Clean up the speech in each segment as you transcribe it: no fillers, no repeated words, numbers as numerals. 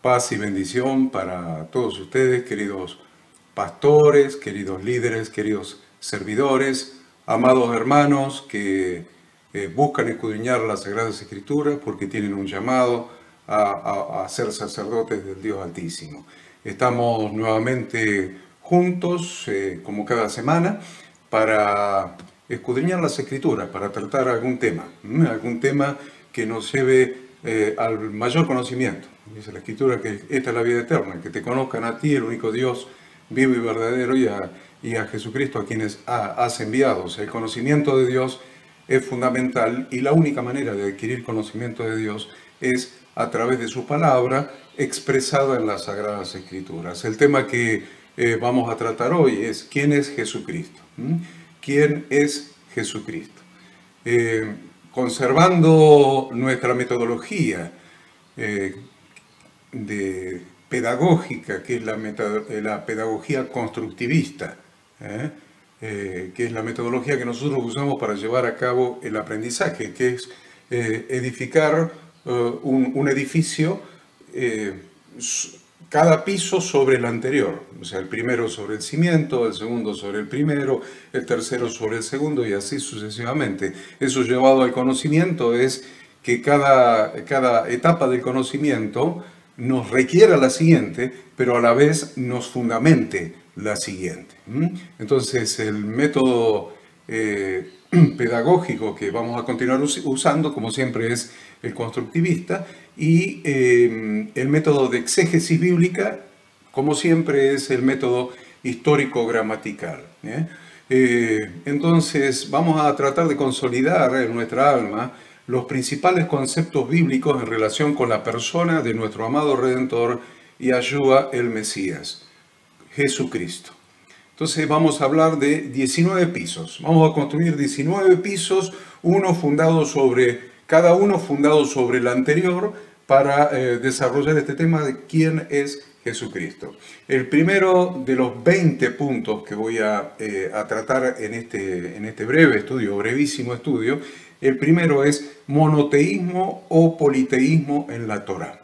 Paz y bendición para todos ustedes, queridos pastores, queridos líderes, queridos servidores, amados hermanos que buscan escudriñar las Sagradas Escrituras porque tienen un llamado a ser sacerdotes del Dios Altísimo. Estamos nuevamente juntos, como cada semana, para escudriñar las Escrituras, para tratar algún tema que nos lleve al mayor conocimiento. Dice la Escritura que esta es la vida eterna, que te conozcan a ti, el único Dios vivo y verdadero, y a Jesucristo a quienes has enviado. O sea, el conocimiento de Dios es fundamental y la única manera de adquirir conocimiento de Dios es a través de su palabra expresada en las Sagradas Escrituras. El tema que vamos a tratar hoy es ¿quién es Jesucristo? ¿Quién es Jesucristo? Conservando nuestra metodología pedagógica, que es la pedagogía constructivista, que es la metodología que nosotros usamos para llevar a cabo el aprendizaje, que es edificar un edificio, cada piso sobre el anterior, o sea, el primero sobre el cimiento, el segundo sobre el primero, el tercero sobre el segundo y así sucesivamente. Eso llevado al conocimiento es que cada etapa del conocimiento nos requiera la siguiente, pero a la vez nos fundamente la siguiente. Entonces, el método pedagógico que vamos a continuar usando, como siempre, es el constructivista, y el método de exégesis bíblica, como siempre, es el método histórico-gramatical. Entonces, vamos a tratar de consolidar en nuestra alma los principales conceptos bíblicos en relación con la persona de nuestro amado Redentor y Yahshua el Mesías, Jesucristo. Entonces vamos a hablar de 19 pisos. Vamos a construir 19 pisos, cada uno fundado sobre el anterior, para desarrollar este tema de quién es Jesucristo. El primero de los 20 puntos que voy a tratar en este brevísimo estudio, el primero es monoteísmo o politeísmo en la Torá.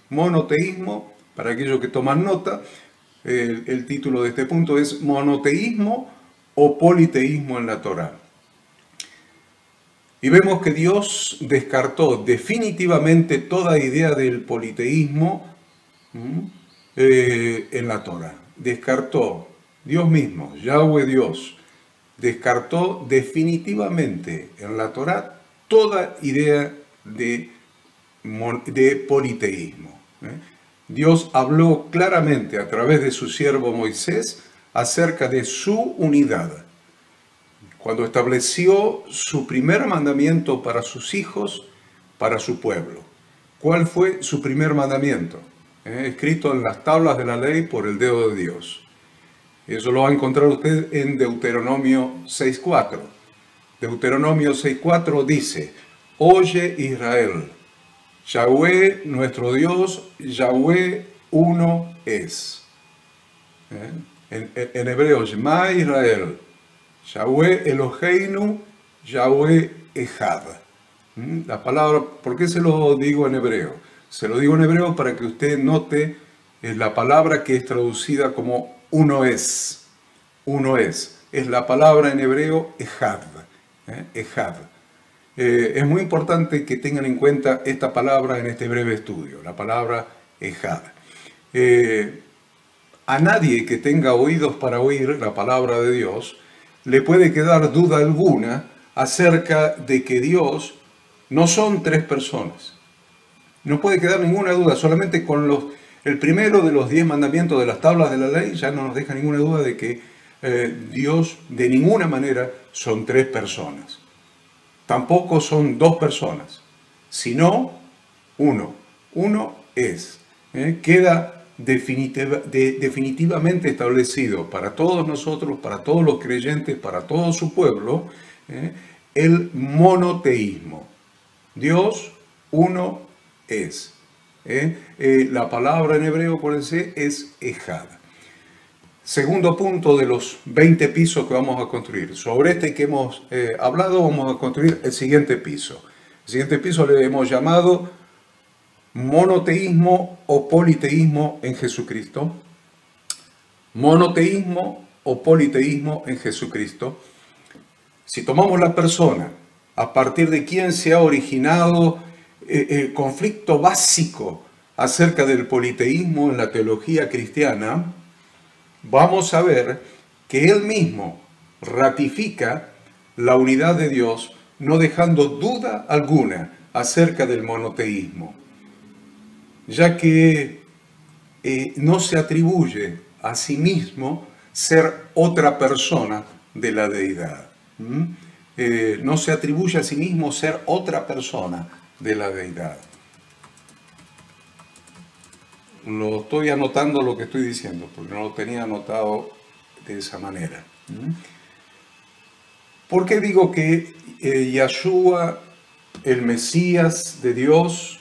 Monoteísmo, para aquellos que toman nota, el título de este punto es monoteísmo o politeísmo en la Torá. Y vemos que Dios descartó definitivamente toda idea del politeísmo en la Torá. Descartó, Dios mismo, Yahweh Dios, descartó definitivamente en la Torá toda idea de politeísmo. Dios habló claramente a través de su siervo Moisés acerca de su unidad. Cuando estableció su primer mandamiento para sus hijos, para su pueblo. ¿Cuál fue su primer mandamiento? Escrito en las tablas de la ley por el dedo de Dios. Eso lo va a encontrar usted en Deuteronomio 6.4. Deuteronomio 6.4 dice: Oye Israel, Yahweh nuestro Dios, Yahweh uno es. En hebreo, Shema Israel, Yahweh Eloheinu, Yahweh Echad. La palabra, ¿por qué se lo digo en hebreo? Se lo digo en hebreo para que usted note la palabra que es traducida como uno es. Uno es. Es la palabra en hebreo Echad. Echad. Es muy importante que tengan en cuenta esta palabra en este breve estudio, la palabra Echad. A nadie que tenga oídos para oír la palabra de Dios le puede quedar duda alguna acerca de que Dios no son tres personas. No puede quedar ninguna duda, solamente con el primero de los 10 mandamientos de las tablas de la ley ya no nos deja ninguna duda de que Dios de ninguna manera son tres personas. Tampoco son dos personas, sino uno. Uno es. Queda definitivamente establecido para todos nosotros, para todos los creyentes, para todo su pueblo, el monoteísmo. Dios uno es. La palabra en hebreo por ese es Echad. Segundo punto de los 20 pisos que vamos a construir. Sobre este que hemos hablado, vamos a construir el siguiente piso. El siguiente piso le hemos llamado ¿Monoteísmo o politeísmo en Jesucristo? Monoteísmo o politeísmo en Jesucristo. Si tomamos la persona a partir de quien se ha originado el conflicto básico acerca del politeísmo en la teología cristiana, vamos a ver que él mismo ratifica la unidad de Dios, no dejando duda alguna acerca del monoteísmo, ya que no se atribuye a sí mismo ser otra persona de la deidad. No se atribuye a sí mismo ser otra persona de la deidad. Lo estoy anotando lo que estoy diciendo, porque no lo tenía anotado de esa manera. ¿Por qué digo que Yahshua, el Mesías de Dios,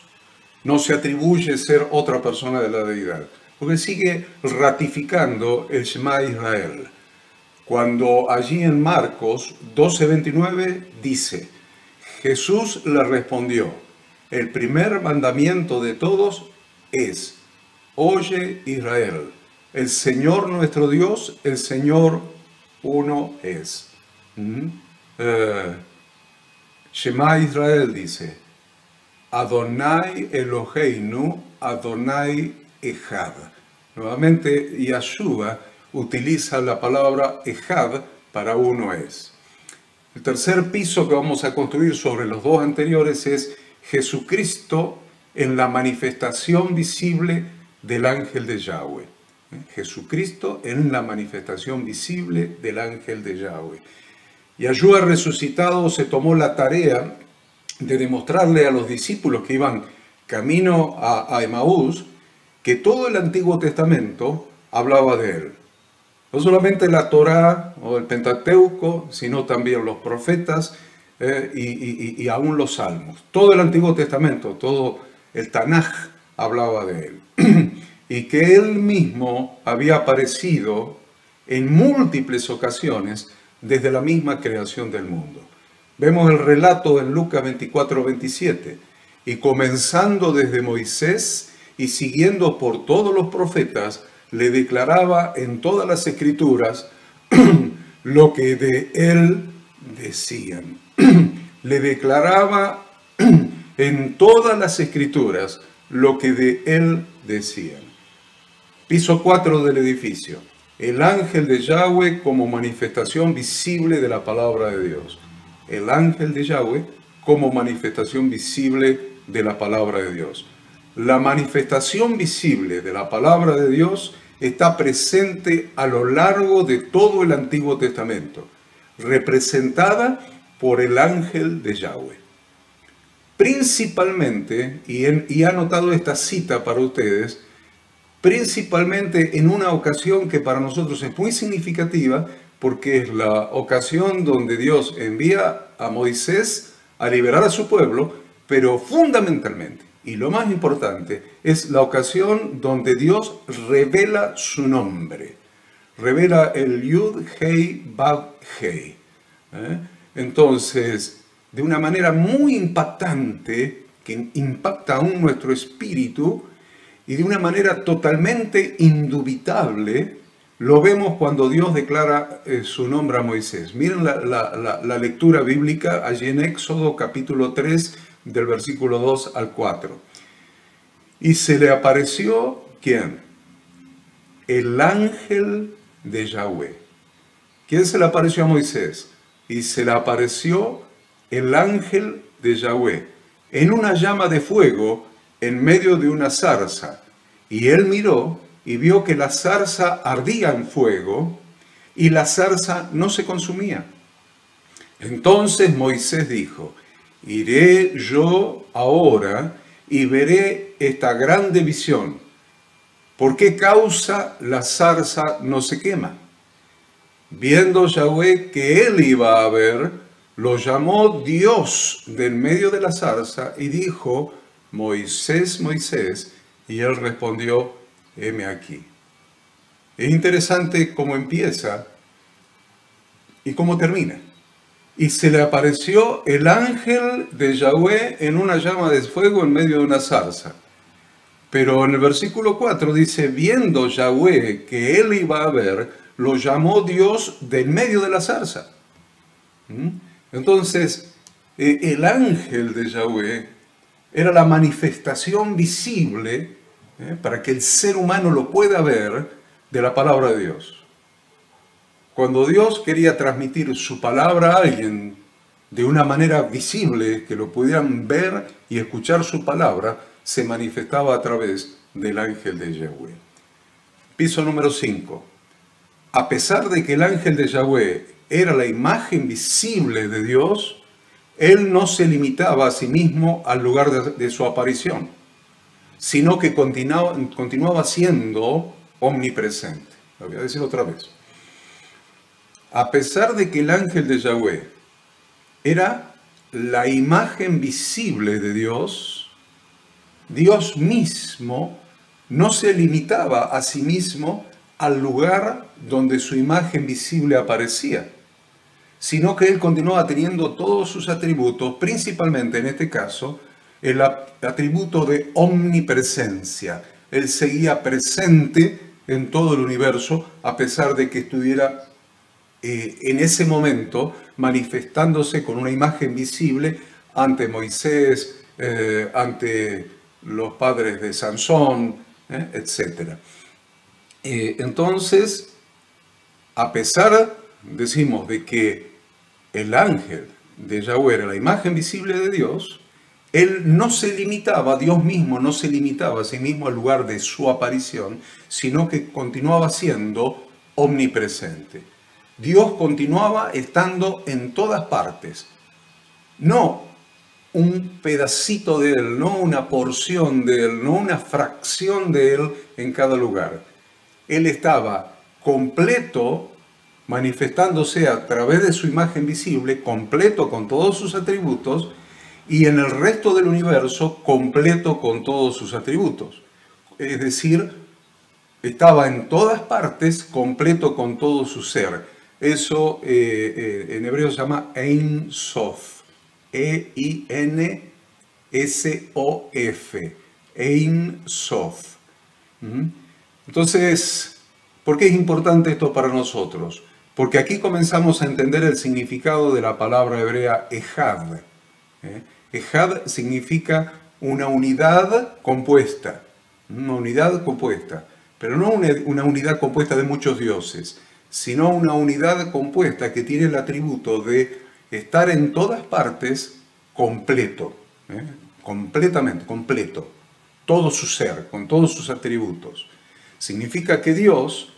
no se atribuye ser otra persona de la deidad? Porque sigue ratificando el Shema Israel. Cuando allí en Marcos 12:29 dice, Jesús le respondió, el primer mandamiento de todos es, oye Israel, el Señor nuestro Dios, el Señor uno es. Shema Israel dice, Adonai Eloheinu, Adonai Echad. Nuevamente, Yahshua utiliza la palabra Echad para uno es. El tercer piso que vamos a construir sobre los dos anteriores es Jesucristo en la manifestación visible del ángel de Yahweh. Jesucristo en la manifestación visible del ángel de Yahweh. Yahshua resucitado se tomó la tarea de demostrarle a los discípulos que iban camino a Emaús que todo el Antiguo Testamento hablaba de él. No solamente la Torá o el Pentateuco, sino también los profetas y aún los salmos. Todo el Antiguo Testamento, todo el Tanaj hablaba de él. Y que él mismo había aparecido en múltiples ocasiones desde la misma creación del mundo. Vemos el relato en Lucas 24:27, y comenzando desde Moisés y siguiendo por todos los profetas, le declaraba en todas las escrituras lo que de él decían. Le declaraba en todas las escrituras lo que de él decían. Piso 4 del edificio. El ángel de Yahweh como manifestación visible de la palabra de Dios. El ángel de Yahweh como manifestación visible de la palabra de Dios. La manifestación visible de la palabra de Dios está presente a lo largo de todo el Antiguo Testamento, representada por el ángel de Yahweh. Principalmente, y he anotado esta cita para ustedes, principalmente en una ocasión que para nosotros es muy significativa, porque es la ocasión donde Dios envía a Moisés a liberar a su pueblo, pero fundamentalmente, y lo más importante, es la ocasión donde Dios revela su nombre. Revela el Yud, Hei, Vav, Hei. Entonces, de una manera muy impactante, que impacta aún nuestro espíritu, y de una manera totalmente indubitable, lo vemos cuando Dios declara su nombre a Moisés. Miren la lectura bíblica allí en Éxodo capítulo 3, del versículo 2 al 4. Y se le apareció, ¿quién? El ángel de Yahweh. ¿Quién se le apareció a Moisés? Y se le apareció el ángel de Yahweh en una llama de fuego en medio de una zarza. Y él miró y vio que la zarza ardía en fuego y la zarza no se consumía. Entonces Moisés dijo, iré yo ahora y veré esta grande visión. ¿Por qué causa la zarza no se quema? Viendo Yahweh que él iba a ver, lo llamó Dios del medio de la zarza y dijo, Moisés, Moisés, y él respondió, heme aquí. Es interesante cómo empieza y cómo termina. Y se le apareció el ángel de Yahweh en una llama de fuego en medio de una zarza. Pero en el versículo 4 dice, viendo Yahweh que él iba a ver, lo llamó Dios del medio de la zarza. Entonces, el ángel de Yahweh era la manifestación visible, para que el ser humano lo pueda ver, de la palabra de Dios. Cuando Dios quería transmitir su palabra a alguien de una manera visible, que lo pudieran ver y escuchar su palabra, se manifestaba a través del ángel de Yahweh. Piso número 5. A pesar de que el ángel de Yahweh era la imagen visible de Dios, él no se limitaba a sí mismo al lugar de su aparición, sino que continuaba siendo omnipresente. Lo voy a decir otra vez. A pesar de que el ángel de Yahweh era la imagen visible de Dios, Dios mismo no se limitaba a sí mismo al lugar donde su imagen visible aparecía, sino que él continuaba teniendo todos sus atributos, principalmente en este caso, el atributo de omnipresencia. Él seguía presente en todo el universo, a pesar de que estuviera en ese momento manifestándose con una imagen visible ante Moisés, ante los padres de Sansón, etc. Entonces, a pesar, decimos, de que el ángel de Yahweh era la imagen visible de Dios, él no se limitaba, Dios mismo no se limitaba a sí mismo al lugar de su aparición, sino que continuaba siendo omnipresente. Dios continuaba estando en todas partes, no un pedacito de él, no una porción de él, no una fracción de él en cada lugar. Él estaba completo, manifestándose a través de su imagen visible, completo con todos sus atributos, y en el resto del universo completo con todos sus atributos. Es decir, estaba en todas partes, completo con todo su ser. Eso en hebreo se llama Ein Sof, E-I-N-S-O-F, Ein Sof. Entonces, ¿por qué es importante esto para nosotros? Porque aquí comenzamos a entender el significado de la palabra hebrea Ejad. Ejad significa una unidad compuesta, pero no una unidad compuesta de muchos dioses, sino una unidad compuesta que tiene el atributo de estar en todas partes completo, completamente, completo, todo su ser, con todos sus atributos. Significa que Dios,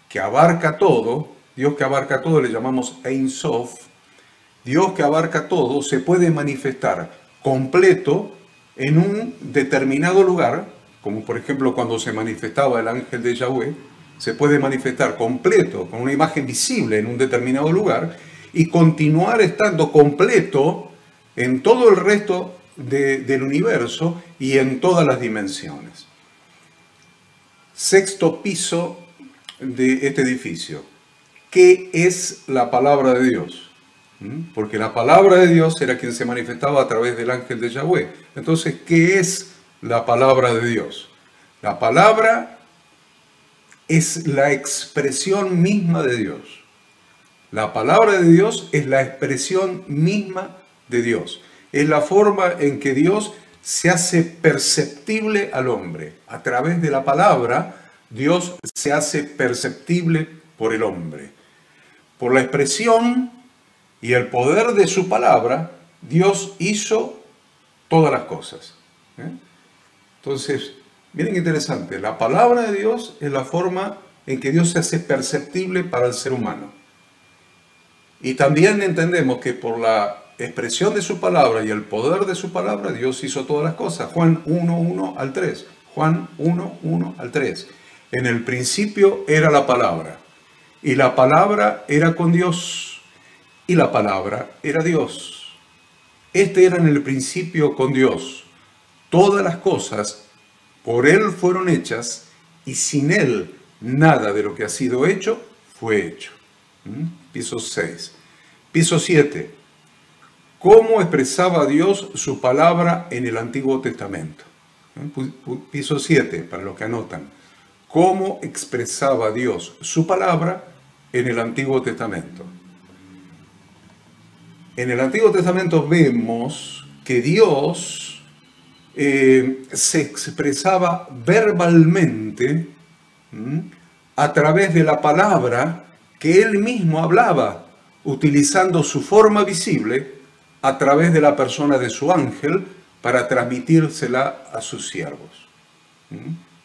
que abarca todo, le llamamos Ein Sof, Dios que abarca todo, se puede manifestar completo en un determinado lugar, como por ejemplo cuando se manifestaba el ángel de Yahweh, se puede manifestar completo, con una imagen visible en un determinado lugar, y continuar estando completo en todo el resto del universo y en todas las dimensiones. Sexto piso de este edificio. ¿Qué es la palabra de Dios? Porque la palabra de Dios era quien se manifestaba a través del ángel de Yahweh. Entonces, ¿qué es la palabra de Dios? La palabra es la expresión misma de Dios. La palabra de Dios es la expresión misma de Dios. Es la forma en que Dios se hace perceptible al hombre. A través de la palabra, Dios se hace perceptible por el hombre. Por la expresión y el poder de su palabra, Dios hizo todas las cosas. Entonces, miren qué interesante, la palabra de Dios es la forma en que Dios se hace perceptible para el ser humano. Y también entendemos que por la expresión de su palabra y el poder de su palabra, Dios hizo todas las cosas. Juan 1:1 al 3. Juan 1:1 al 3. En el principio era la palabra, y la palabra era con Dios, y la palabra era Dios. Este era en el principio con Dios. Todas las cosas por Él fueron hechas, y sin Él nada de lo que ha sido hecho fue hecho. Piso 6. Piso 7. ¿Cómo expresaba Dios su palabra en el Antiguo Testamento? Piso 7, para los que anotan. ¿Cómo expresaba Dios su palabra en el Antiguo Testamento? En el Antiguo Testamento vemos que Dios se expresaba verbalmente a través de la palabra que Él mismo hablaba, utilizando su forma visible a través de la persona de su ángel para transmitírsela a sus siervos.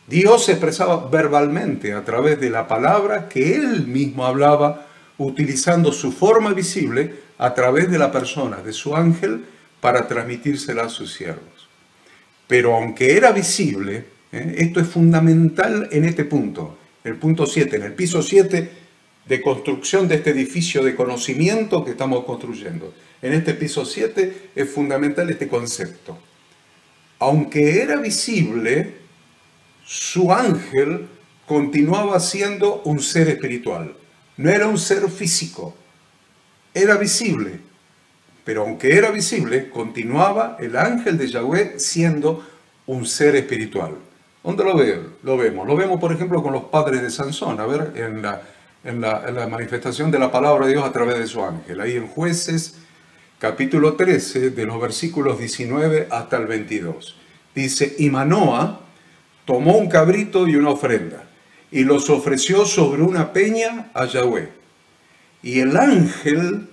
Dios se expresaba verbalmente a través de la palabra que Él mismo hablaba, utilizando su forma visible a través de la persona de su ángel para transmitírsela a sus siervos. Pero aunque era visible, esto es fundamental en este punto, el punto 7, en el piso 7 de construcción de este edificio de conocimiento que estamos construyendo. En este piso 7 es fundamental este concepto. Aunque era visible, su ángel continuaba siendo un ser espiritual. No era un ser físico, era visible. Pero aunque era visible, continuaba el ángel de Yahweh siendo un ser espiritual. ¿Dónde lo vemos? Lo vemos, por ejemplo, con los padres de Sansón. A ver, en la manifestación de la palabra de Dios a través de su ángel. Ahí en Jueces, capítulo 13, de los versículos 19 hasta el 22. Dice, y Manoa tomó un cabrito y una ofrenda, y los ofreció sobre una peña a Yahweh. Y el ángel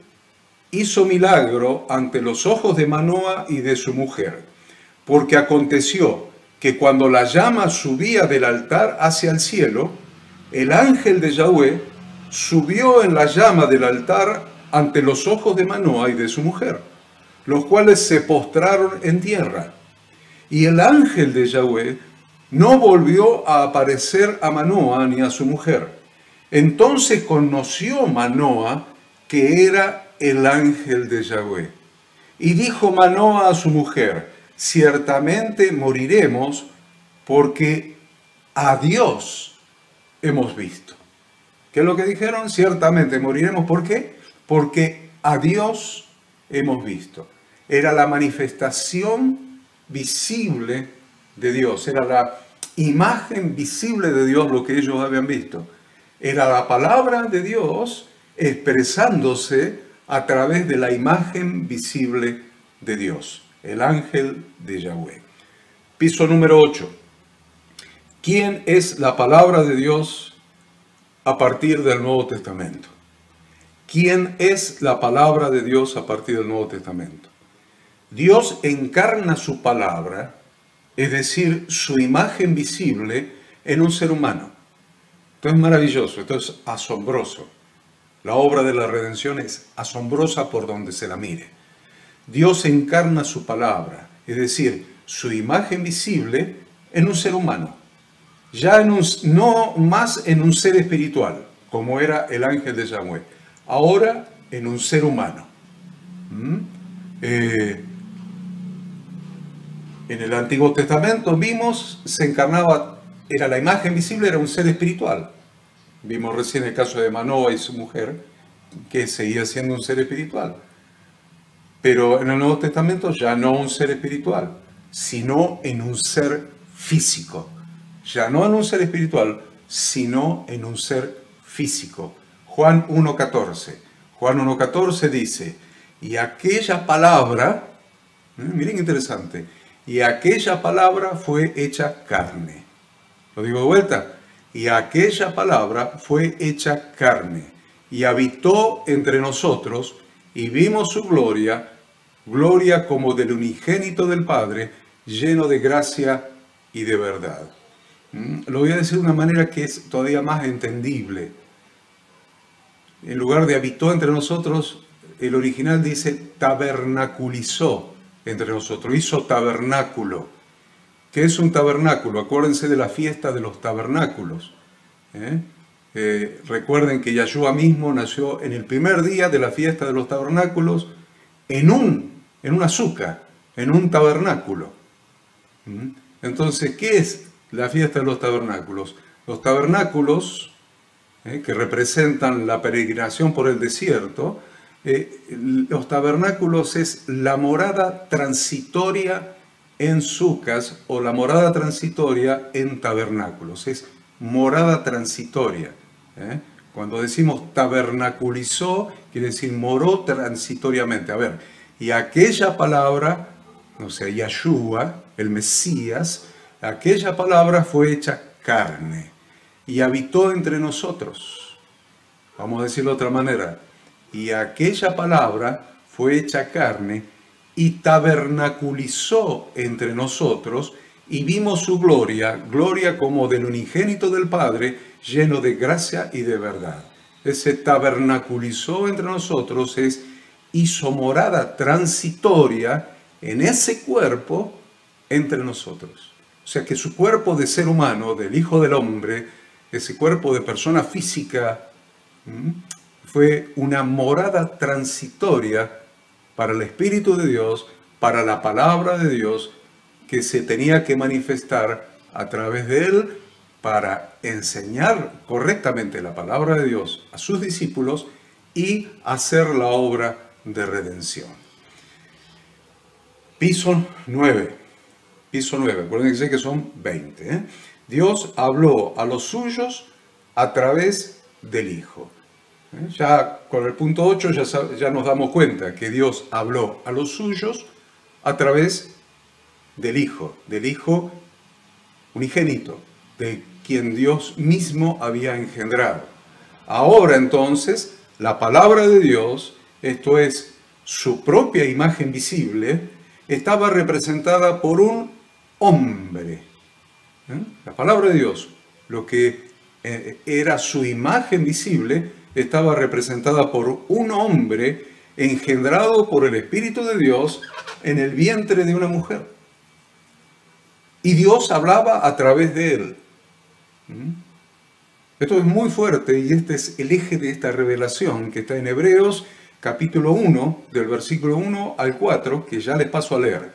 hizo milagro ante los ojos de Manoa y de su mujer, porque aconteció que cuando la llama subía del altar hacia el cielo, el ángel de Yahweh subió en la llama del altar ante los ojos de Manoa y de su mujer, los cuales se postraron en tierra. Y el ángel de Yahweh no volvió a aparecer a Manoa ni a su mujer. Entonces conoció Manoa que era el ángel de Yahweh. Y dijo Manoa a su mujer, ciertamente moriremos porque a Dios hemos visto. ¿Qué es lo que dijeron? Ciertamente moriremos. ¿Por qué? Porque a Dios hemos visto. Era la manifestación visible de Dios. Era la imagen visible de Dios lo que ellos habían visto. Era la palabra de Dios expresándose a través de la imagen visible de Dios, el ángel de Yahweh. Piso número 8. ¿Quién es la palabra de Dios a partir del Nuevo Testamento? ¿Quién es la palabra de Dios a partir del Nuevo Testamento? Dios encarna su palabra, es decir, su imagen visible en un ser humano. Esto es maravilloso, esto es asombroso. La obra de la redención es asombrosa por donde se la mire. Dios encarna su palabra, es decir, su imagen visible en un ser humano. Ya no más en un ser espiritual, como era el ángel de Yahweh. Ahora en un ser humano. En el Antiguo Testamento vimos, se encarnaba, era la imagen visible, era un ser espiritual. Vimos recién el caso de Manoa y su mujer, que seguía siendo un ser espiritual. Pero en el Nuevo Testamento ya no un ser espiritual, sino en un ser físico. Ya no en un ser espiritual, sino en un ser físico. Juan 1.14. Juan 1.14 dice, y aquella palabra, miren qué interesante, y aquella palabra fue hecha carne. Lo digo de vuelta. Y aquella palabra fue hecha carne, y habitó entre nosotros, y vimos su gloria, gloria como del unigénito del Padre, lleno de gracia y de verdad. Lo voy a decir de una manera que es todavía más entendible. En lugar de habitó entre nosotros, el original dice tabernaculizó entre nosotros, hizo tabernáculo. ¿Qué es un tabernáculo? Acuérdense de la fiesta de los tabernáculos. Recuerden que Yahshua mismo nació en el primer día de la fiesta de los tabernáculos en un azúcar, en un tabernáculo. Entonces, ¿qué es la fiesta de los tabernáculos? Los tabernáculos, que representan la peregrinación por el desierto, los tabernáculos es la morada transitoria en sucas, o la morada transitoria en tabernáculos. Es morada transitoria. Cuando decimos tabernaculizó, quiere decir moró transitoriamente. A ver, y aquella palabra, no sé, Yahshua, el Mesías, aquella palabra fue hecha carne y habitó entre nosotros. Vamos a decirlo de otra manera. Y aquella palabra fue hecha carne y tabernaculizó entre nosotros, y vimos su gloria, gloria como del unigénito del Padre, lleno de gracia y de verdad. Ese tabernaculizó entre nosotros es hizo morada transitoria en ese cuerpo entre nosotros. O sea que su cuerpo de ser humano, del Hijo del Hombre, ese cuerpo de persona física, fue una morada transitoria para el Espíritu de Dios, para la palabra de Dios, que se tenía que manifestar a través de él para enseñar correctamente la palabra de Dios a sus discípulos y hacer la obra de redención. Piso 9. Piso 9. Acuérdense que son 20. Dios habló a los suyos a través del Hijo. Ya con el punto 8 ya nos damos cuenta que Dios habló a los suyos a través del Hijo unigénito, de quien Dios mismo había engendrado. Ahora entonces, la palabra de Dios, esto es, su propia imagen visible, estaba representada por un hombre. La palabra de Dios, lo que era su imagen visible, estaba representada por un hombre engendrado por el Espíritu de Dios en el vientre de una mujer. Y Dios hablaba a través de él. Esto es muy fuerte y este es el eje de esta revelación que está en Hebreos capítulo 1, del versículo 1 al 4, que ya les paso a leer.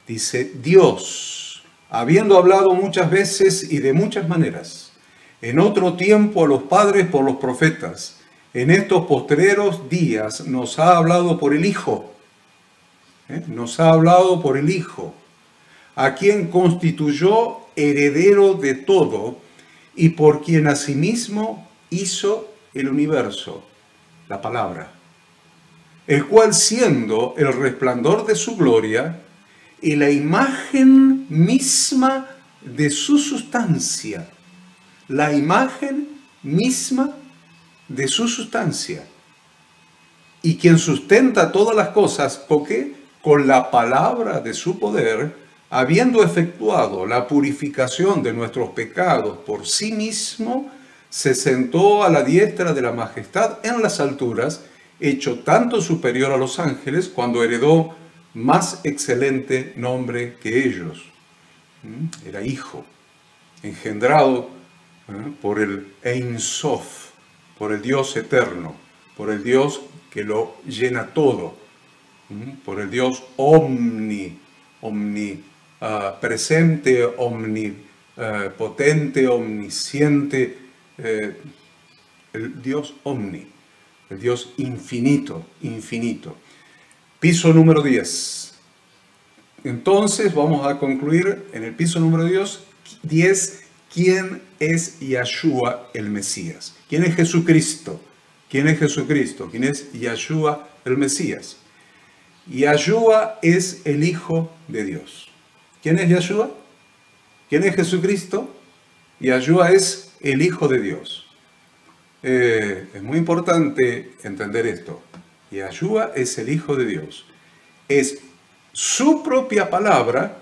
Dice, Dios, habiendo hablado muchas veces y de muchas maneras, en otro tiempo a los padres por los profetas, en estos postreros días nos ha hablado por el Hijo. Nos ha hablado por el Hijo, a quien constituyó heredero de todo y por quien asimismo hizo el universo, la palabra, el cual siendo el resplandor de su gloria y la imagen misma de su sustancia, la imagen misma de su sustancia, y quien sustenta todas las cosas, ¿con qué? Con la palabra de su poder, habiendo efectuado la purificación de nuestros pecados por sí mismo, se sentó a la diestra de la majestad en las alturas, hecho tanto superior a los ángeles, cuando heredó más excelente nombre que ellos. Era hijo, engendrado por el Ein Sof, por el Dios eterno, por el Dios que lo llena todo, por el Dios presente, omnipotente, omnisciente, el Dios omni, el Dios infinito, infinito. Piso número 10. Entonces vamos a concluir en el piso número 10, ¿quién es Yahshua el Mesías? ¿Quién es Jesucristo? ¿Quién es Jesucristo? ¿Quién es Yahshua el Mesías? Yahshua es el Hijo de Dios. ¿Quién es Yahshua? ¿Quién es Jesucristo? Yahshua es el Hijo de Dios. Es muy importante entender esto. Yahshua es el Hijo de Dios. Es su propia palabra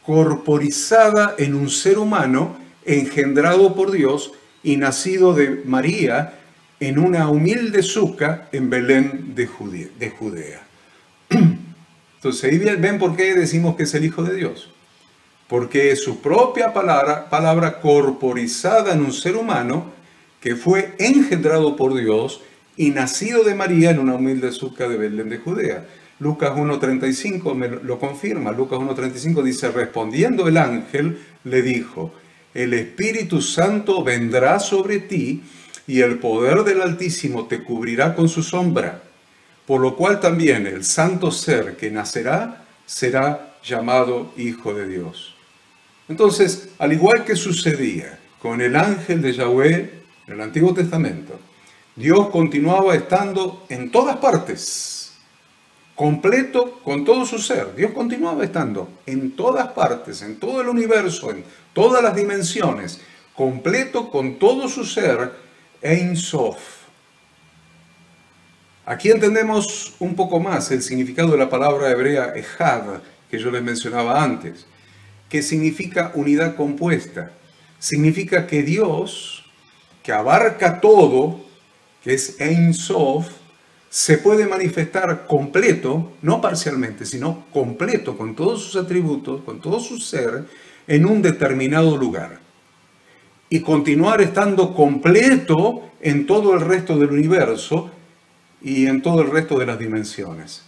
corporizada en un ser humano engendrado por Dios y nacido de María en una humilde suca en Belén de Judea. Entonces ahí ven por qué decimos que es el Hijo de Dios. Porque es su propia palabra corporizada en un ser humano que fue engendrado por Dios y nacido de María en una humilde suca de Belén de Judea. Lucas 1.35 me lo confirma. Lucas 1.35 dice, respondiendo el ángel, le dijo, el Espíritu Santo vendrá sobre ti y el poder del Altísimo te cubrirá con su sombra. Por lo cual también el santo ser que nacerá será llamado Hijo de Dios. Entonces, al igual que sucedía con el ángel de Yahweh en el Antiguo Testamento, Dios continuaba estando en todas partes, completo con todo su ser. Dios continuaba estando en todas partes, en todo el universo, en todas las dimensiones, completo con todo su ser, Ein Sof. Aquí entendemos un poco más el significado de la palabra hebrea Ejad, que yo les mencionaba antes, que significa unidad compuesta. Significa que Dios, que abarca todo, que es Ein Sof, se puede manifestar completo, no parcialmente, sino completo, con todos sus atributos, con todo su ser, en un determinado lugar. Y continuar estando completo en todo el resto del universo y en todo el resto de las dimensiones.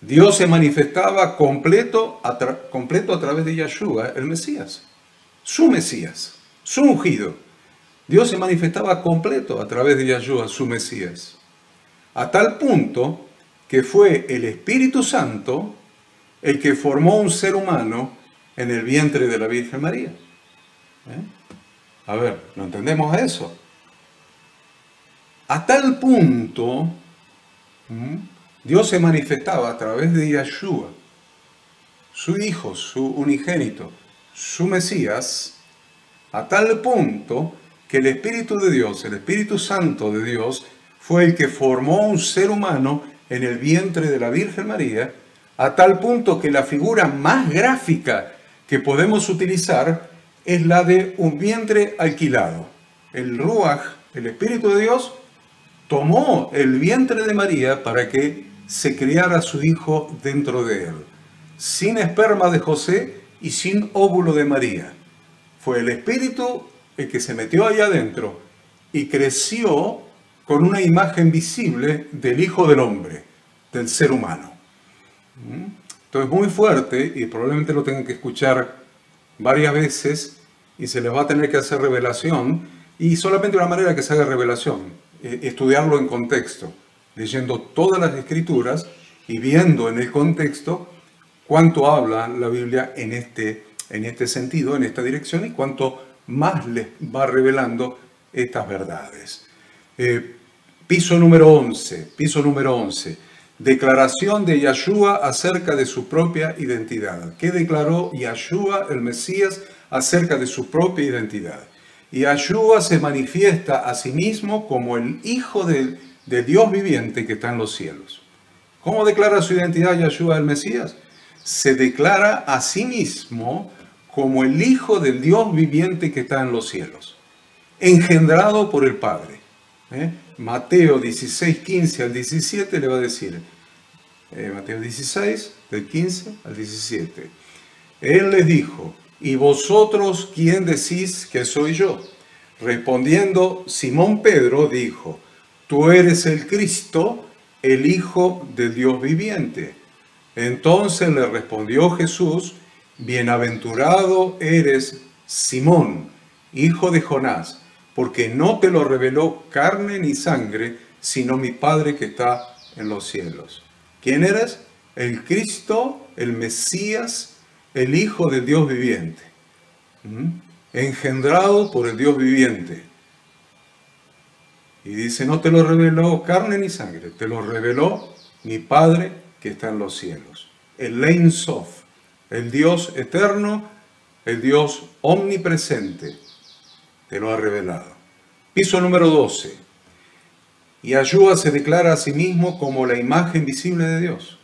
Dios se manifestaba completo a través de Yahshua, el Mesías, su ungido. Dios se manifestaba completo a través de Yahshua, su Mesías, a tal punto que fue el Espíritu Santo el que formó un ser humano en el vientre de la Virgen María. A ver, ¿no entendemos eso? A tal punto, Dios se manifestaba a través de Yahshua, su Hijo, su unigénito, su Mesías, a tal punto que el Espíritu de Dios, el Espíritu Santo de Dios, fue el que formó un ser humano en el vientre de la Virgen María, a tal punto que la figura más gráfica que podemos utilizar es la de un vientre alquilado. El Ruach, el Espíritu de Dios, tomó el vientre de María para que se criara su hijo dentro de él, sin esperma de José y sin óvulo de María. Fue el Espíritu el que se metió allá adentro y creció con una imagen visible del Hijo del Hombre, del ser humano. Entonces, muy fuerte, y probablemente lo tengan que escuchar varias veces, y se les va a tener que hacer revelación, y solamente una manera que se haga revelación, estudiarlo en contexto, leyendo todas las Escrituras y viendo en el contexto cuánto habla la Biblia en este sentido, en esta dirección, y cuánto más les va revelando estas verdades. Piso número 11. Declaración de Yahshua acerca de su propia identidad. ¿Qué declaró Yahshua, el Mesías, acerca de su propia identidad? Yahshua se manifiesta a sí mismo como el Hijo de Dios viviente que está en los cielos. ¿Cómo declara su identidad Yahshua, el Mesías? Se declara a sí mismo como el Hijo del Dios viviente que está en los cielos, engendrado por el Padre. Mateo 16, 15 al 17 le va a decir, Mateo 16, del 15 al 17. Él les dijo, ¿y vosotros quién decís que soy yo? Respondiendo, Simón Pedro dijo, tú eres el Cristo, el Hijo del Dios viviente. Entonces le respondió Jesús, bienaventurado eres Simón, hijo de Jonás, porque no te lo reveló carne ni sangre, sino mi Padre que está en los cielos. ¿Quién eres? El Cristo, el Mesías, el Hijo del Dios viviente. Engendrado por el Dios viviente. Y dice, no te lo reveló carne ni sangre, te lo reveló mi Padre que está en los cielos. El Ein Sof, el Dios eterno, el Dios omnipresente, te lo ha revelado. Piso número 12. Yahshua se declara a sí mismo como la imagen visible de Dios.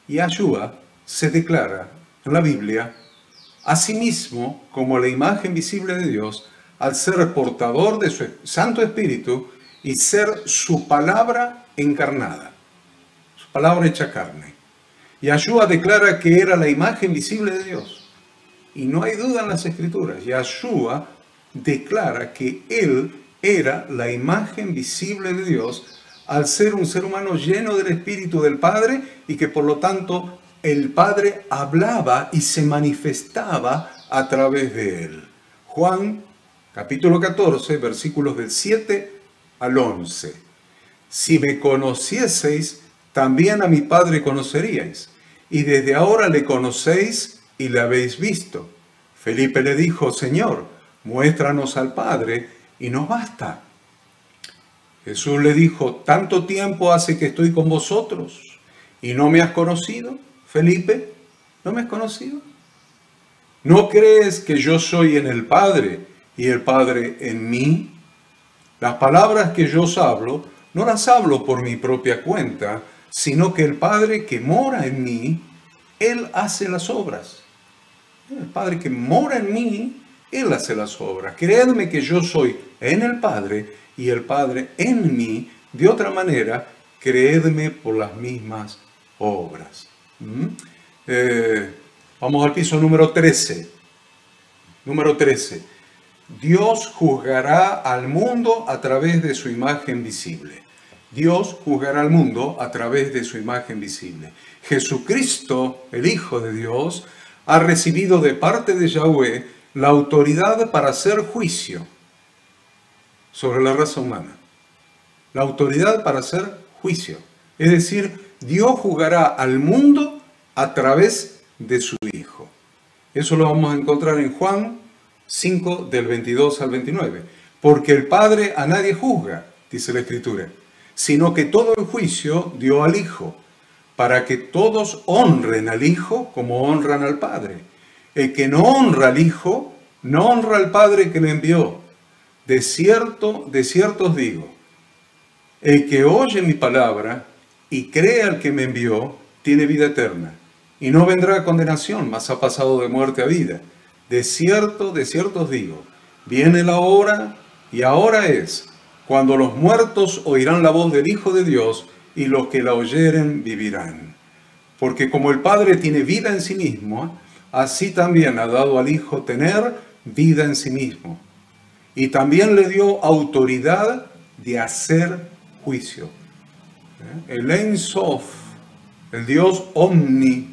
Yahshua se declara en la Biblia a sí mismo como la imagen visible de Dios al ser portador de su Santo Espíritu y ser su palabra encarnada, su palabra hecha carne. Yahshua declara que era la imagen visible de Dios. Y no hay duda en las Escrituras. Yahshua declara que Él era la imagen visible de Dios al ser un ser humano lleno del Espíritu del Padre y que por lo tanto el Padre hablaba y se manifestaba a través de Él. Juan capítulo 14, versículos del 7 al 11. Si me conocieseis, también a mi Padre conoceríais. y desde ahora le conocéis y le habéis visto. Felipe le dijo: Señor, muéstranos al Padre y nos basta. Jesús le dijo: ¿tanto tiempo hace que estoy con vosotros y no me has conocido? Felipe, ¿no me has conocido? ¿No crees que yo soy en el Padre y el Padre en mí? Las palabras que yo os hablo, no las hablo por mi propia cuenta, sino que el Padre que mora en mí, Él hace las obras. El Padre que mora en mí, Él hace las obras. Creedme que yo soy en el Padre y el Padre en mí. De otra manera, creedme por las mismas obras. Vamos al piso número 13. Número 13. Dios juzgará al mundo a través de su imagen visible. Dios juzgará al mundo a través de su imagen visible. Jesucristo, el Hijo de Dios, ha recibido de parte de Yahweh la autoridad para hacer juicio sobre la raza humana. La autoridad para hacer juicio. Es decir, Dios juzgará al mundo a través de su Hijo. Eso lo vamos a encontrar en Juan 5, del 22 al 29. Porque el Padre a nadie juzga, dice la Escritura, sino que todo el juicio dio al Hijo, para que todos honren al Hijo como honran al Padre. El que no honra al Hijo, no honra al Padre que le envió. De cierto os digo, el que oye mi palabra y cree al que me envió, tiene vida eterna, y no vendrá a condenación, mas ha pasado de muerte a vida. De cierto os digo, viene la hora, y ahora es, cuando los muertos oirán la voz del Hijo de Dios, y los que la oyeren vivirán. Porque como el Padre tiene vida en sí mismo, así también ha dado al Hijo tener vida en sí mismo. Y también le dio autoridad de hacer juicio. El Ein Sof, el Dios Omni,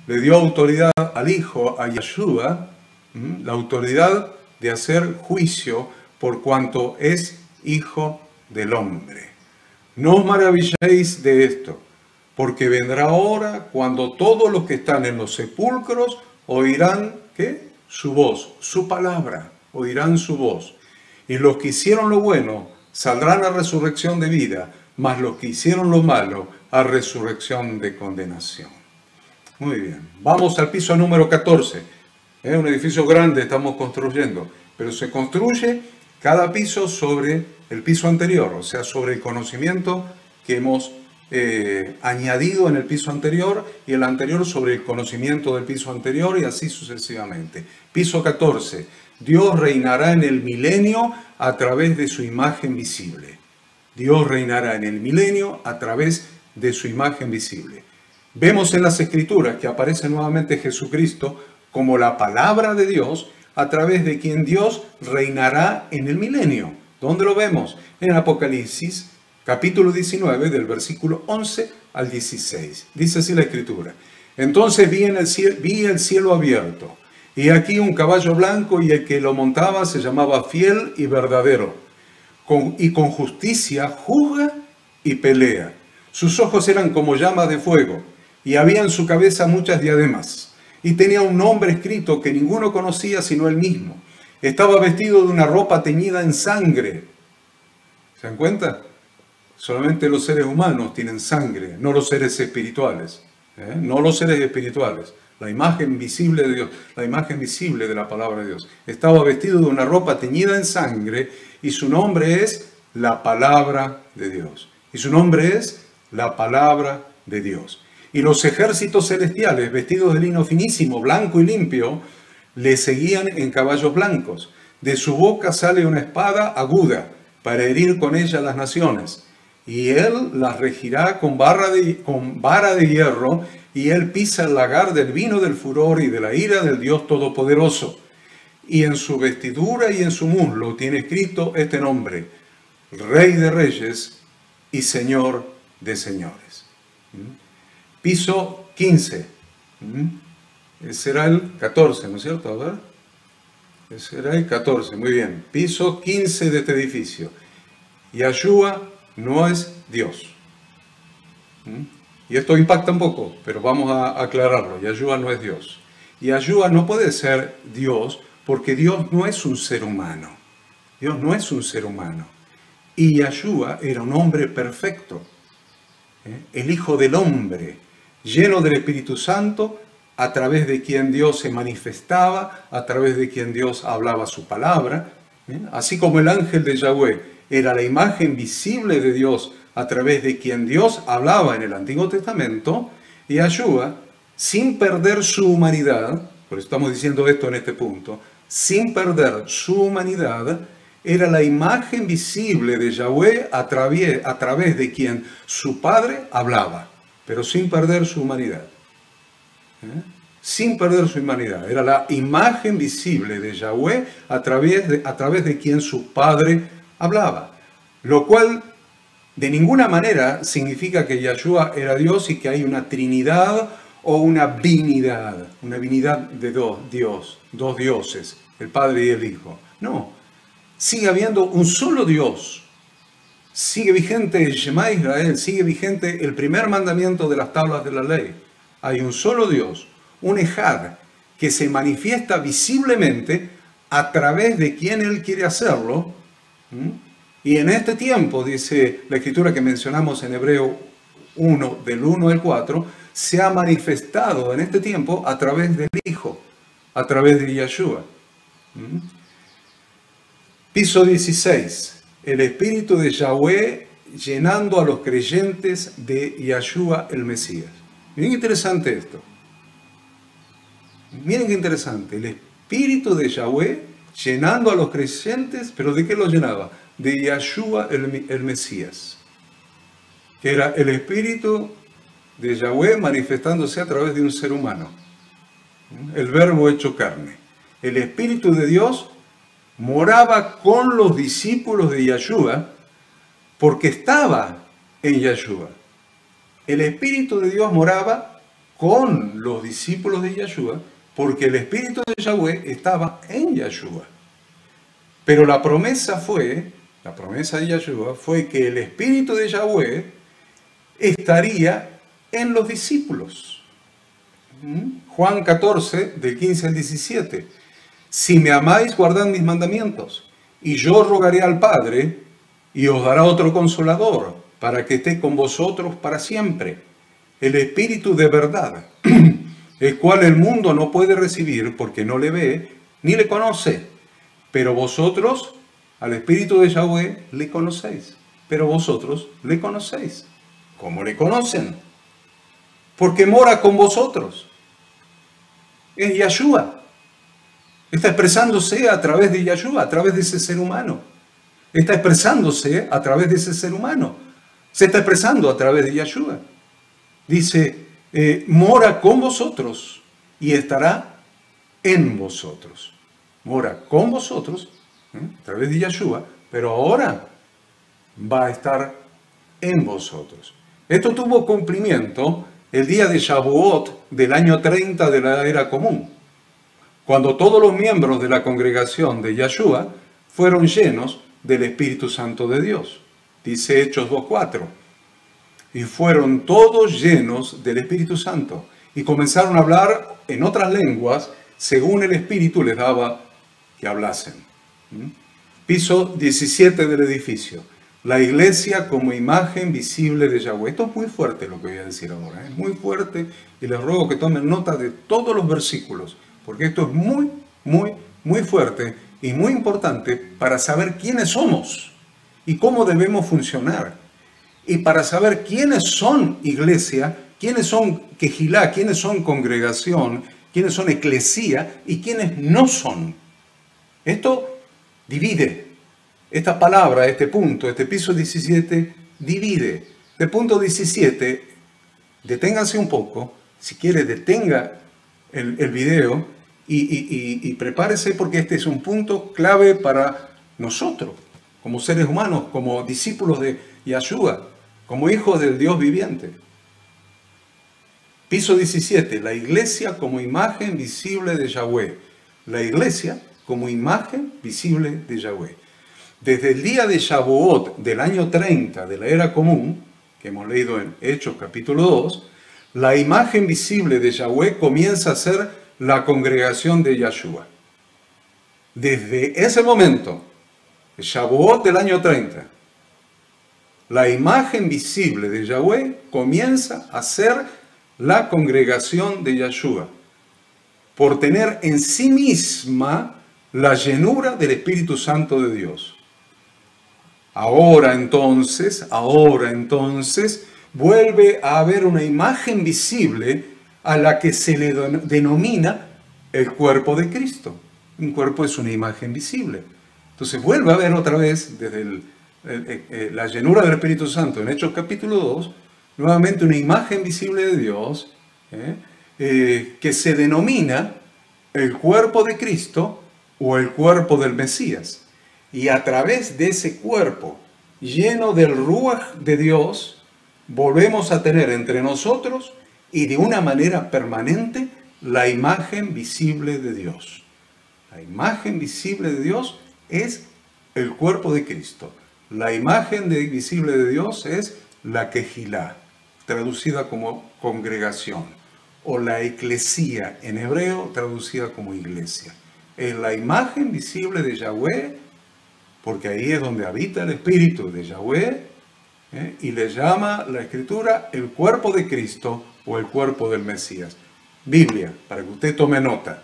le dio autoridad al Hijo, a Yeshua, la autoridad de hacer juicio por cuanto es Hijo del Hombre. No os maravilléis de esto, porque vendrá hora cuando todos los que están en los sepulcros oirán, ¿qué? Su voz, su palabra, oirán su voz. Y los que hicieron lo bueno saldrán a resurrección de vida, mas los que hicieron lo malo a resurrección de condenación. Muy bien, vamos al piso número 14. Es un edificio grande, estamos construyendo, pero se construye cada piso sobre el piso anterior, o sea, sobre el conocimiento que hemos añadido en el piso anterior y el anterior sobre el conocimiento del piso anterior y así sucesivamente. Piso 14. Dios reinará en el milenio a través de su imagen visible. Dios reinará en el milenio a través de su imagen visible. Vemos en las Escrituras que aparece nuevamente Jesucristo como la palabra de Dios, a través de quien Dios reinará en el milenio. ¿Dónde lo vemos? En Apocalipsis, capítulo 19, del versículo 11 al 16. Dice así la Escritura. Entonces vi el cielo abierto, y aquí un caballo blanco, y el que lo montaba se llamaba Fiel y Verdadero, y con justicia juzga y pelea. Sus ojos eran como llamas de fuego, y había en su cabeza muchas diademas. Y tenía un nombre escrito que ninguno conocía sino él mismo. Estaba vestido de una ropa teñida en sangre. ¿Se dan cuenta? Solamente los seres humanos tienen sangre, no los seres espirituales. No los seres espirituales. La imagen visible de Dios, la imagen visible de la palabra de Dios. Estaba vestido de una ropa teñida en sangre y su nombre es la palabra de Dios. Y su nombre es la palabra de Dios. Y los ejércitos celestiales, vestidos de lino finísimo, blanco y limpio, le seguían en caballos blancos. De su boca sale una espada aguda para herir con ella las naciones. Y él las regirá con vara de hierro, y él pisa el lagar del vino del furor y de la ira del Dios Todopoderoso. Y en su vestidura y en su muslo tiene escrito este nombre: Rey de Reyes y Señor de Señores. Piso 15. Será el 14, ¿no es cierto? A ver. Será el 14, muy bien. Piso 15 de este edificio. Yahshua no es Dios. Y esto impacta un poco, pero vamos a aclararlo. Yahshua no es Dios. Yahshua no puede ser Dios porque Dios no es un ser humano. Dios no es un ser humano. Y Yahshua era un hombre perfecto, el Hijo del Hombre, lleno del Espíritu Santo, a través de quien Dios se manifestaba, a través de quien Dios hablaba su palabra. Así como el ángel de Yahweh era la imagen visible de Dios a través de quien Dios hablaba en el Antiguo Testamento, Yahshua, sin perder su humanidad, por eso estamos diciendo esto en este punto, sin perder su humanidad, era la imagen visible de Yahweh a través de quien su Padre hablaba, pero sin perder su humanidad. Sin perder su humanidad. Era la imagen visible de Yahweh a través de quien su Padre hablaba. Lo cual de ninguna manera significa que Yahshua era Dios y que hay una trinidad o una binidad de dos dioses, el Padre y el Hijo. No, sigue habiendo un solo Dios. Sigue vigente el Shema Israel, sigue vigente el primer mandamiento de las tablas de la ley. Hay un solo Dios, un Ejad, que se manifiesta visiblemente a través de quien Él quiere hacerlo. Y en este tiempo, dice la escritura que mencionamos en Hebreo 1, del 1 al 4, se ha manifestado en este tiempo a través del Hijo, a través de Yahshua. Piso 16. El Espíritu de Yahweh llenando a los creyentes de Yahshua el Mesías. Miren qué interesante esto. Miren qué interesante. El Espíritu de Yahweh llenando a los creyentes, ¿pero de qué lo llenaba? De Yahshua el Mesías. Que era el Espíritu de Yahweh manifestándose a través de un ser humano. El Verbo hecho carne. El Espíritu de Dios moraba con los discípulos de Yahshua porque estaba en Yahshua. El Espíritu de Dios moraba con los discípulos de Yahshua porque el Espíritu de Yahweh estaba en Yahshua. Pero la promesa de Yahshua fue que el Espíritu de Yahweh estaría en los discípulos. Juan 14, del 15 al 17. Si me amáis, guardad mis mandamientos, y yo rogaré al Padre, y os dará otro consolador, para que esté con vosotros para siempre, el Espíritu de verdad, el cual el mundo no puede recibir porque no le ve ni le conoce. Pero vosotros, al Espíritu de Yahweh, le conocéis. Pero vosotros le conocéis. ¿Cómo le conocen? Porque mora con vosotros. Es Yahshua. Está expresándose a través de Yahshua, a través de ese ser humano. Está expresándose a través de ese ser humano. Se está expresando a través de Yahshua. Dice, mora con vosotros y estará en vosotros. Mora con vosotros, a través de Yahshua, pero ahora va a estar en vosotros. Esto tuvo cumplimiento el día de Shavuot del año 30 de la era común, cuando todos los miembros de la congregación de Yahshua fueron llenos del Espíritu Santo de Dios. Dice Hechos 2:4. Y fueron todos llenos del Espíritu Santo y comenzaron a hablar en otras lenguas según el Espíritu les daba que hablasen. Piso 17 del edificio. La iglesia como imagen visible de Yahweh. Esto es muy fuerte lo que voy a decir ahora. Es muy fuerte y les ruego que tomen nota de todos los versículos, porque esto es muy, muy, muy fuerte y muy importante para saber quiénes somos y cómo debemos funcionar. Y para saber quiénes son iglesia, quiénes son quejilá, quiénes son congregación, quiénes son eclesía y quiénes no son. Esto divide. Esta palabra, este punto, este piso 17, divide. De punto 17, deténganse un poco. Si quiere, detenga el video y prepárese porque este es un punto clave para nosotros, como seres humanos, como discípulos de Yahshua, como hijos del Dios viviente. Piso 17, la iglesia como imagen visible de Yahweh. La iglesia como imagen visible de Yahweh. Desde el día de Shavuot del año 30 de la era común, que hemos leído en Hechos capítulo 2, la imagen visible de Yahweh comienza a ser la congregación de Yahshua. Desde ese momento, el Shavuot del año 30, la imagen visible de Yahweh comienza a ser la congregación de Yahshua, por tener en sí misma la llenura del Espíritu Santo de Dios. Ahora entonces, vuelve a haber una imagen visible a la que se le denomina el cuerpo de Cristo. Un cuerpo es una imagen visible. Entonces vuelve a haber otra vez, desde la llenura del Espíritu Santo en Hechos capítulo 2, nuevamente una imagen visible de Dios, que se denomina el cuerpo de Cristo o el cuerpo del Mesías. Y a través de ese cuerpo lleno del Ruach de Dios, volvemos a tener entre nosotros y de una manera permanente la imagen visible de Dios. La imagen visible de Dios es el cuerpo de Cristo. La imagen visible de Dios es la Kehilá, traducida como congregación, o la eclesía en hebreo, traducida como iglesia. Es la imagen visible de Yahweh, porque ahí es donde habita el Espíritu de Yahweh, y le llama la Escritura el cuerpo de Cristo o el cuerpo del Mesías. Biblia, para que usted tome nota.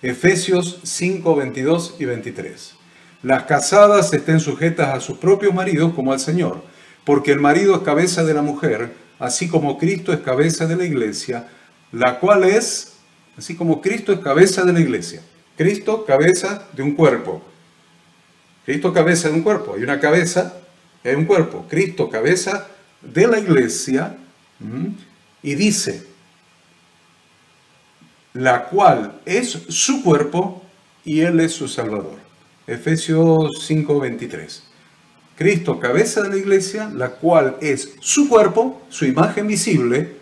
Efesios 5, 22 y 23. Las casadas estén sujetas a sus propios maridos como al Señor, porque el marido es cabeza de la mujer, así como Cristo es cabeza de la iglesia, la cual es, así como Cristo es cabeza de la iglesia. Cristo, cabeza de un cuerpo. Cristo, cabeza de un cuerpo. Hay una cabeza, hay un cuerpo. Cristo, cabeza de la iglesia, y dice, la cual es su cuerpo y Él es su Salvador. Efesios 5, 23. Cristo, cabeza de la iglesia, la cual es su cuerpo, su imagen visible,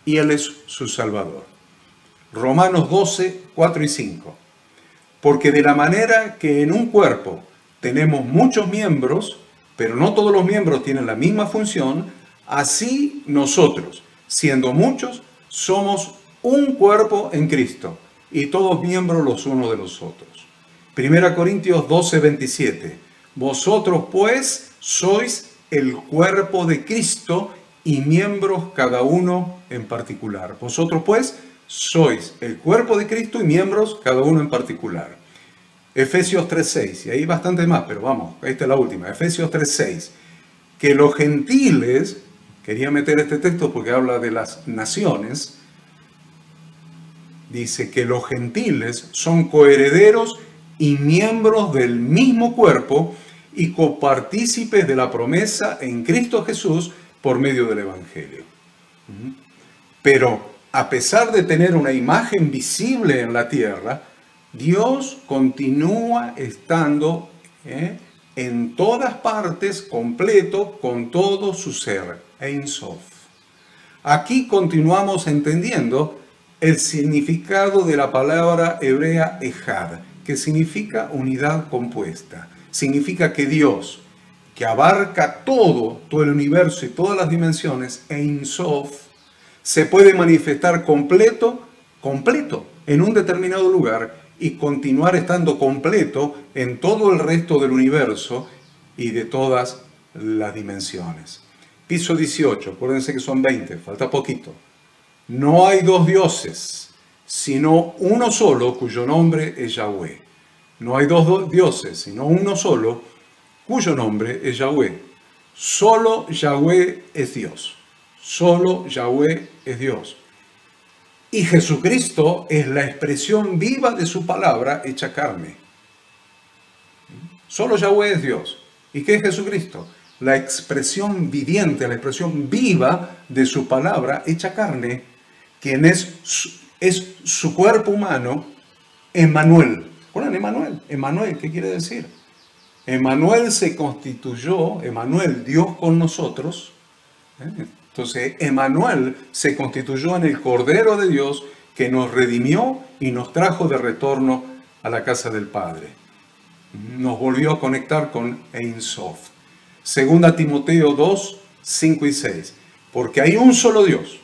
y Él es su Salvador. Romanos 12, 4 y 5. Porque de la manera que en un cuerpo tenemos muchos miembros, pero no todos los miembros tienen la misma función, así nosotros, siendo muchos, somos un cuerpo en Cristo, y todos miembros los unos de los otros. 1 Corintios 12, 27. Vosotros pues sois el cuerpo de Cristo y miembros cada uno en particular. Vosotros pues sois el cuerpo de Cristo y miembros cada uno en particular. Efesios 3:6, y ahí bastante más, pero vamos, esta es la última. Efesios 3:6, que los gentiles, quería meter este texto porque habla de las naciones, dice que los gentiles son coherederos y miembros del mismo cuerpo y copartícipes de la promesa en Cristo Jesús por medio del Evangelio. Pero a pesar de tener una imagen visible en la tierra, Dios continúa estando en todas partes, completo, con todo su ser, Ein Sof. Aquí continuamos entendiendo el significado de la palabra hebrea Ejad, que significa unidad compuesta. Significa que Dios, que abarca todo el universo y todas las dimensiones, Ein Sof, se puede manifestar completo en un determinado lugar y continuar estando completo en todo el resto del universo y de todas las dimensiones. Piso 18, acuérdense que son 20, falta poquito. No hay dos dioses, sino uno solo, cuyo nombre es Yahweh. No hay dos dioses, sino uno solo, cuyo nombre es Yahweh. Solo Yahweh es Dios. Solo Yahweh es Dios. Y Jesucristo es la expresión viva de su palabra hecha carne. Solo Yahweh es Dios. ¿Y qué es Jesucristo? La expresión viviente, la expresión viva de su palabra hecha carne, quien es su cuerpo humano, Emmanuel. ¿Recuerdan Emmanuel? Emmanuel, ¿qué quiere decir? Emmanuel se constituyó, Emmanuel, Dios con nosotros. Entonces, Emmanuel se constituyó en el Cordero de Dios que nos redimió y nos trajo de retorno a la casa del Padre. Nos volvió a conectar con Ein Sof. Segunda Timoteo 2, 5 y 6. Porque hay un solo Dios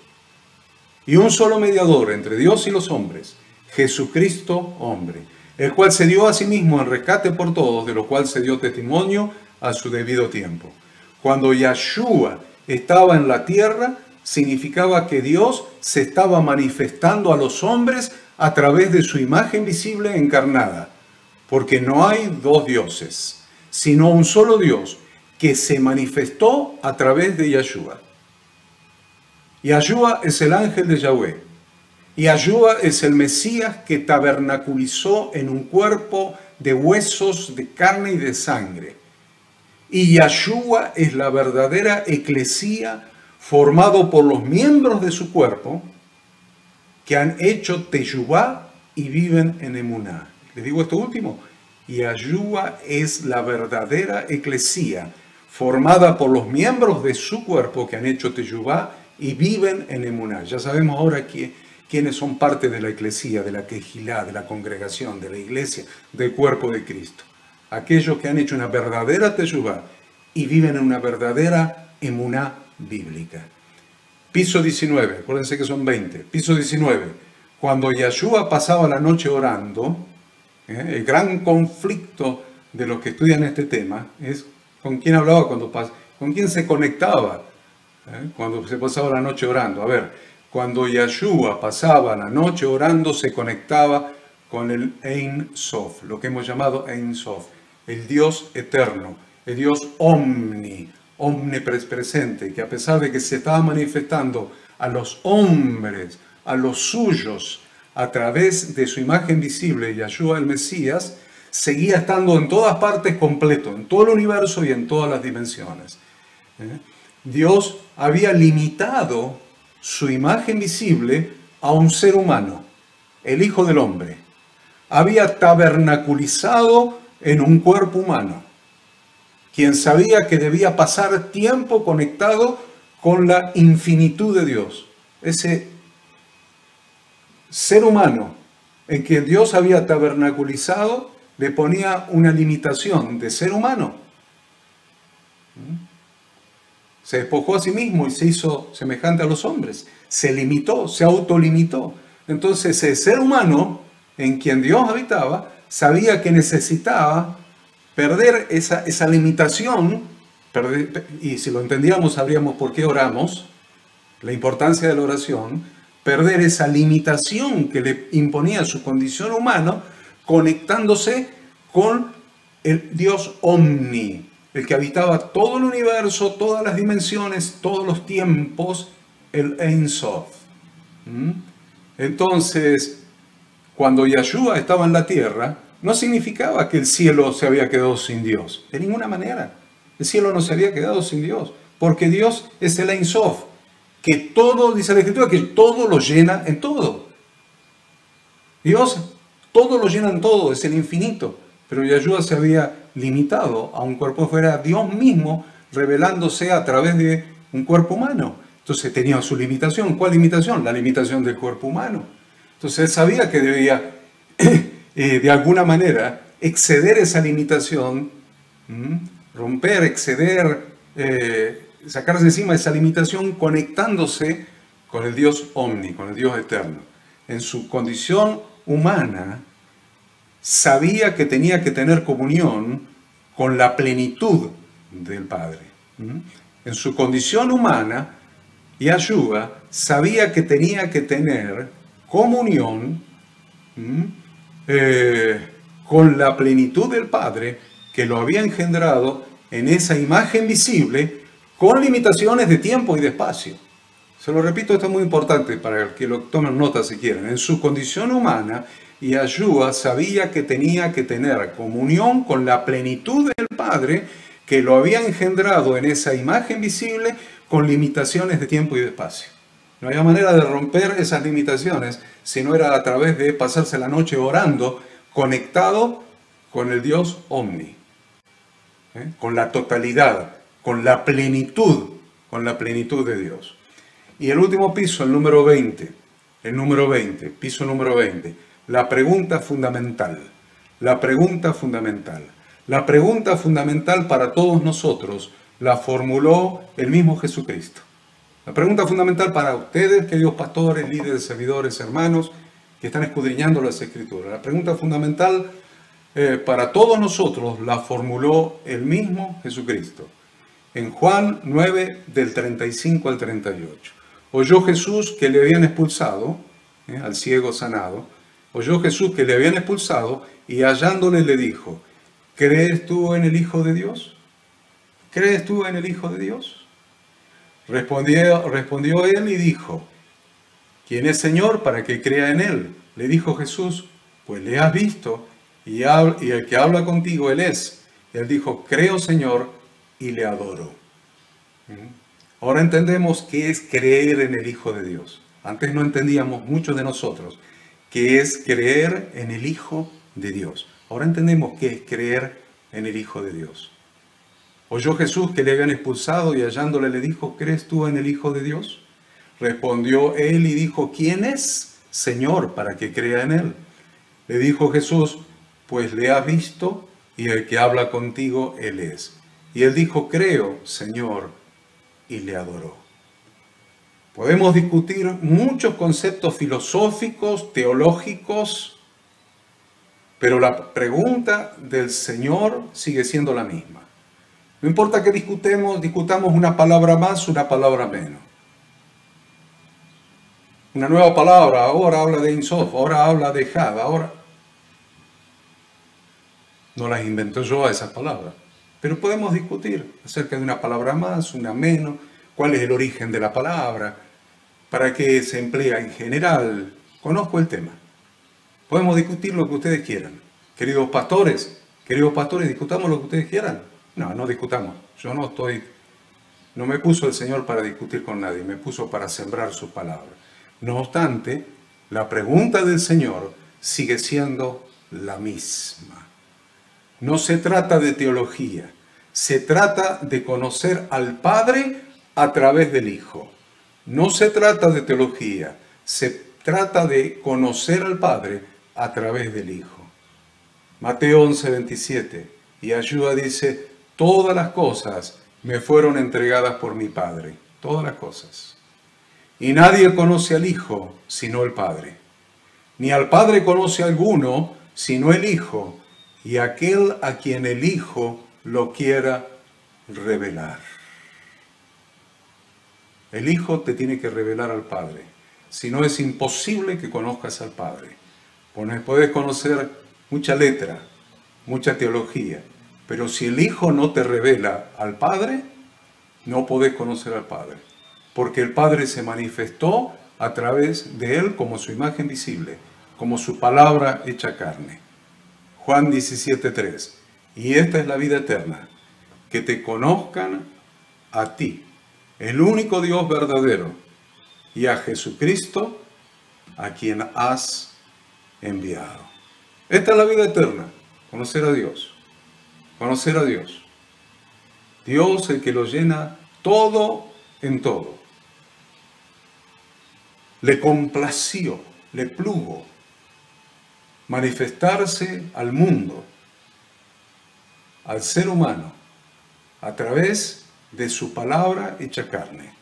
y un solo mediador entre Dios y los hombres, Jesucristo hombre, el cual se dio a sí mismo en rescate por todos, de lo cual se dio testimonio a su debido tiempo. Cuando Yahshua estaba en la tierra, significaba que Dios se estaba manifestando a los hombres a través de su imagen visible encarnada, porque no hay dos dioses, sino un solo Dios que se manifestó a través de Yahshua. Yahshua es el ángel de Yahweh. Yahshua es el Mesías que tabernaculizó en un cuerpo de huesos, de carne y de sangre. Y Yahshua es la verdadera eclesía formado por los miembros de su cuerpo que han hecho teshuvá y viven en emuná. Les digo esto último. Yahshua es la verdadera eclesía formada por los miembros de su cuerpo que han hecho teshuvá y viven en emuná. Ya sabemos ahora quiénes son parte de la eclesía, de la quejilá, de la congregación, de la iglesia, del cuerpo de Cristo. Aquellos que han hecho una verdadera teshuvá y viven en una verdadera emuná bíblica. Piso 19, acuérdense que son 20. Piso 19. Cuando Yahshua pasaba la noche orando, el gran conflicto de los que estudian este tema es con quién hablaba con quién se conectaba cuando se pasaba la noche orando. A ver, cuando Yahshua pasaba la noche orando, se conectaba con el Ein Sof, lo que hemos llamado Ein Sof, el Dios eterno, el Dios omnipresente, que a pesar de que se estaba manifestando a los hombres, a los suyos, a través de su imagen visible, Yahshua el Mesías, seguía estando en todas partes completo, en todo el universo y en todas las dimensiones. Dios había limitado su imagen visible a un ser humano, el Hijo del Hombre. Había tabernaculizado en un cuerpo humano, quien sabía que debía pasar tiempo conectado con la infinitud de Dios. Ese ser humano en quien Dios había tabernaculizado le ponía una limitación de ser humano. Se despojó a sí mismo y se hizo semejante a los hombres. Se limitó, se autolimitó. Entonces ese ser humano en quien Dios habitaba sabía que necesitaba perder esa limitación, y si lo entendíamos sabríamos por qué oramos, la importancia de la oración, perder esa limitación que le imponía su condición humana, conectándose con el Dios Omni, el que habitaba todo el universo, todas las dimensiones, todos los tiempos, el Ein Sof. Entonces, cuando Yahshua estaba en la tierra, no significaba que el cielo se había quedado sin Dios. De ninguna manera. El cielo no se había quedado sin Dios. Porque Dios es el Ein Sof. Que todo, dice la Escritura, que todo lo llena en todo. Dios todo lo llena en todo, es el infinito. Pero Yahshua se había limitado a un cuerpo fuera, Dios mismo revelándose a través de un cuerpo humano. Entonces tenía su limitación. ¿Cuál limitación? La limitación del cuerpo humano. Entonces él sabía que debía de alguna manera exceder esa limitación, romper, exceder, sacarse encima esa limitación conectándose con el Dios Omni, con el Dios eterno. En su condición humana sabía que tenía que tener comunión con la plenitud del Padre. En su condición humana, Yahshua sabía que tenía que tener comunión con la plenitud del Padre que lo había engendrado en esa imagen visible con limitaciones de tiempo y de espacio. Se lo repito, esto es muy importante para que lo tomen nota si quieren. En su condición humana, Yahshua sabía que tenía que tener comunión con la plenitud del Padre que lo había engendrado en esa imagen visible con limitaciones de tiempo y de espacio. No había manera de romper esas limitaciones si no era a través de pasarse la noche orando, conectado con el Dios Omni, con la totalidad, con la plenitud de Dios. Y el último piso, el número 20, piso número 20, la pregunta fundamental para todos nosotros la formuló el mismo Jesucristo. La pregunta fundamental para ustedes, queridos pastores, líderes, servidores, hermanos, que están escudriñando las Escrituras, la pregunta fundamental para todos nosotros la formuló el mismo Jesucristo. En Juan 9, del 35 al 38. Oyó Jesús que le habían expulsado, al ciego sanado, oyó Jesús que le habían expulsado y hallándole le dijo, ¿crees tú en el Hijo de Dios? ¿Crees tú en el Hijo de Dios? Respondió él y dijo, ¿quién es Señor para que crea en él? Le dijo Jesús, pues le has visto y el que habla contigo él es. Y él dijo, creo Señor, y le adoro. Ahora entendemos qué es creer en el Hijo de Dios. Antes no entendíamos, muchos de nosotros, qué es creer en el Hijo de Dios. Ahora entendemos qué es creer en el Hijo de Dios. Oyó Jesús que le habían expulsado y hallándole le dijo, ¿crees tú en el Hijo de Dios? Respondió él y dijo, ¿quién es Señor para que crea en él? Le dijo Jesús, pues le has visto y el que habla contigo él es. Y él dijo, creo, Señor, y le adoró. Podemos discutir muchos conceptos filosóficos, teológicos, pero la pregunta del Señor sigue siendo la misma. No importa que discutamos una palabra más, una palabra menos. Una nueva palabra, ahora habla de Ein Sof, ahora habla de Had, ahora... No las invento yo a esas palabras. Pero podemos discutir acerca de una palabra más, una menos, cuál es el origen de la palabra, para qué se emplea en general. Conozco el tema. Podemos discutir lo que ustedes quieran. Queridos pastores, discutamos lo que ustedes quieran. No discutamos. Yo no me puso el Señor para discutir con nadie, me puso para sembrar su palabra. No obstante, la pregunta del Señor sigue siendo la misma. No se trata de teología, se trata de conocer al Padre a través del Hijo. No se trata de teología, se trata de conocer al Padre a través del Hijo. Mateo 11, 27. Y Yeshua dice, todas las cosas me fueron entregadas por mi Padre. Todas las cosas. Y nadie conoce al Hijo sino el Padre. Ni al Padre conoce alguno sino el Hijo, y aquel a quien el Hijo lo quiera revelar. El Hijo te tiene que revelar al Padre. Si no, es imposible que conozcas al Padre. Puedes conocer mucha letra, mucha teología, pero si el Hijo no te revela al Padre, no podés conocer al Padre. Porque el Padre se manifestó a través de Él como su imagen visible, como su palabra hecha carne. Juan 17:3. Y esta es la vida eterna, que te conozcan a ti, el único Dios verdadero, y a Jesucristo, a quien has enviado. Esta es la vida eterna, conocer a Dios. Conocer a Dios. Dios el que lo llena todo en todo. Le complació, le plugo manifestarse al mundo, al ser humano, a través de su palabra hecha carne,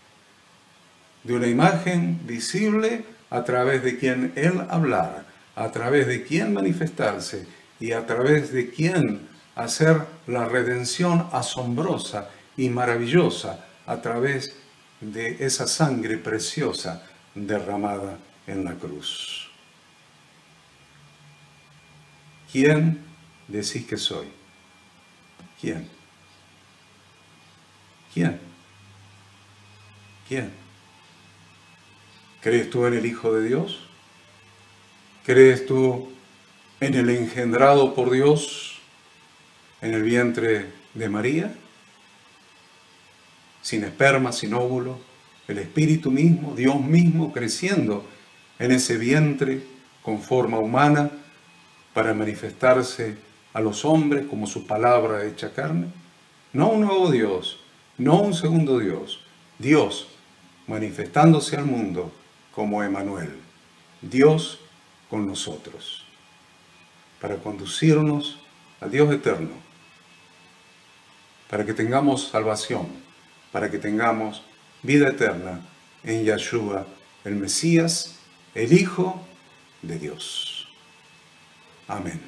de una imagen visible a través de quien Él hablara, a través de quien manifestarse y a través de quien hacer la redención asombrosa y maravillosa a través de esa sangre preciosa derramada en la cruz. ¿Quién decís que soy? ¿Quién? ¿Quién? ¿Quién? ¿Crees tú en el Hijo de Dios? ¿Crees tú en el engendrado por Dios en el vientre de María? Sin esperma, sin óvulo, el Espíritu mismo, Dios mismo creciendo en ese vientre con forma humana para manifestarse a los hombres como su palabra hecha carne. No un nuevo Dios, no un segundo Dios. Dios manifestándose al mundo como Emmanuel, Dios con nosotros, para conducirnos al Dios eterno, para que tengamos salvación, para que tengamos vida eterna en Yeshua, el Mesías, el Hijo de Dios. Amén.